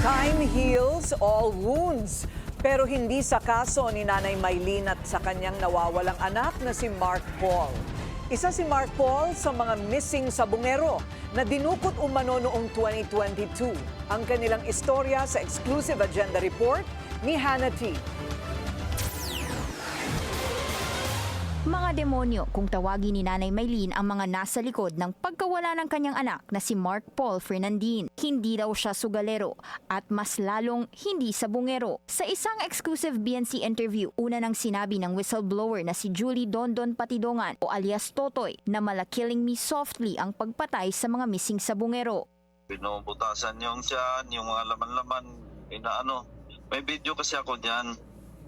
Time heals all wounds. Pero hindi sa kaso ni Nanay Maylene at sa kanyang nawawalang anak na si Mark Paul. Isa si Mark Paul sa mga missing sa bungero na dinukot umano noong 2022. Ang kanilang istorya sa exclusive agenda report ni Hannah T. Mga demonyo kung tawagin ni Nanay Maylene ang mga nasa likod ng pagkawala ng kanyang anak na si Mark Paul Fernandin. Hindi daw siya sugalero at mas lalong hindi sa bungero. Sa isang exclusive BNC interview, una nang sinabi ng whistleblower na si Julie Dondon Patidongan o alias Totoy na Killing Me Softly ang pagpatay sa mga missing sa bungero. Pinubutasan yung tiyan, yung mga laman-laman, may video kasi ako diyan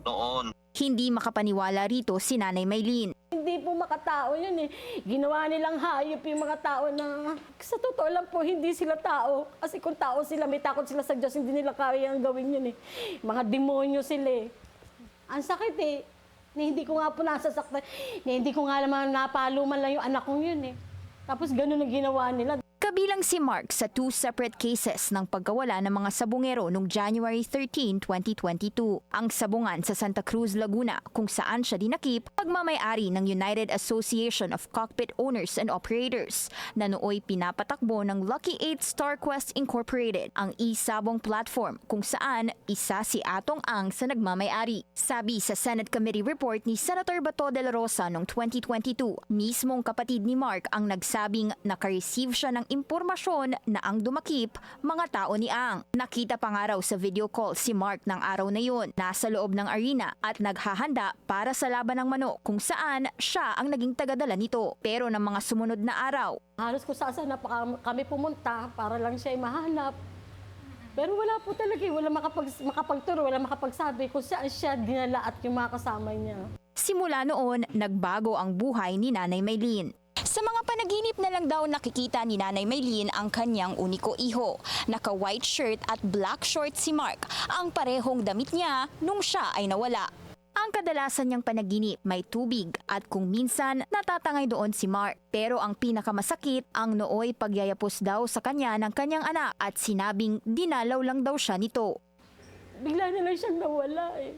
noon. Hindi makapaniwala rito si Nanay Maylene. Hindi po makatao yun eh. Ginawa nilang hayop yung mga tao na sa totoo lang po hindi sila tao. Kasi kung tao sila, may takot sila sa Diyos, hindi nila kaya ang gawin yun eh. Mga demonyo sila eh. Ang sakit eh. Na hindi ko nga po nasasaktan. Na hindi ko nga naman napaluman lang yung anak kong yun eh. Tapos ganun ang ginawa nila. Kabilang si Mark sa 2 separate cases ng pagkawala ng mga sabungero noong January 13, 2022. Ang sabungan sa Santa Cruz, Laguna kung saan siya dinakip pagmamay-ari ng United Association of Cockpit Owners and Operators na nooy pinapatakbo ng Lucky 8 StarQuest Incorporated, ang e-sabong platform kung saan isa si Atong Ang sa nagmamay-ari. Sabi sa Senate Committee report ni Senator Bato de la Rosa noong 2022, mismong kapatid ni Mark ang nagsabing naka-receive siya ng impormasyon na ang dumakip mga tao ni Ang. Nakita pa nga raw sa video call si Mark ng araw na yun, nasa loob ng arena at naghahanda para sa laban ng manok kung saan siya ang naging tagadala nito. Pero ng mga sumunod na araw, Halos kung saan na kami pumunta para lang siya ay mahanap. Pero wala po talaga eh. Wala makapagturo, wala makapagsabi kung saan siya dinala at yung mga kasama niya. simula noon nagbago ang buhay ni Nanay Maylene. Sa mga panaginip na lang daw nakikita ni Nanay Maylene ang kanyang uniko iho. Naka-white shirt at black short si Mark, ang parehong damit niya nung siya ay nawala. Ang kadalasan niyang panaginip may tubig at kung minsan natatangay doon si Mark. Pero ang pinakamasakit ang nooy pagyayapos daw sa kanya ng kanyang anak at sinabing dinalaw lang daw siya nito. Bigla na lang siyang nawala eh.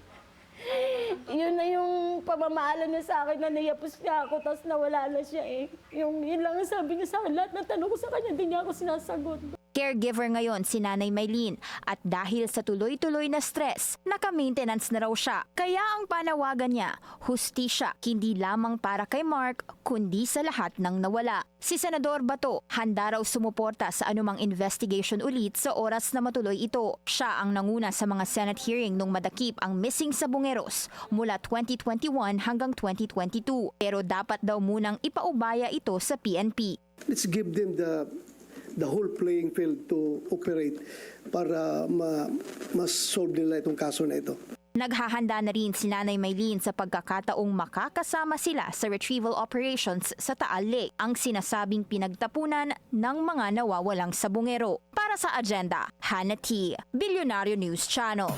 Yun na yung pamamaalam niya sa akin na niyapos niya ako tapos nawala na siya eh. Yun lang ang sabi niya sa akin. Lahat ng tanong ko sa kanya, hindi niya ako sinasagot. Caregiver ngayon si Nanay Maylene at dahil sa tuloy-tuloy na stress, naka-maintenance na raw siya. Kaya ang panawagan niya, hustisya, hindi lamang para kay Mark, kundi sa lahat ng nawala. Si Senador Bato, handa raw sumuporta sa anumang investigation ulit sa oras na matuloy ito. Siya ang nanguna sa mga Senate hearing nung madakip ang missing sa bungeros mula 2021 hanggang 2022. Pero dapat daw munang ipaubaya ito sa PNP. Let's give them the whole playing field to operate para mas-solve nila itong kaso na ito. Naghahanda na rin si Nanay Maylene sa pagkakataong makakasama sila sa retrieval operations sa Taal Lake, ang sinasabing pinagtapunan ng mga nawawalang sabungero. Para sa agenda, Hannah T, Bilyonaryo News Channel.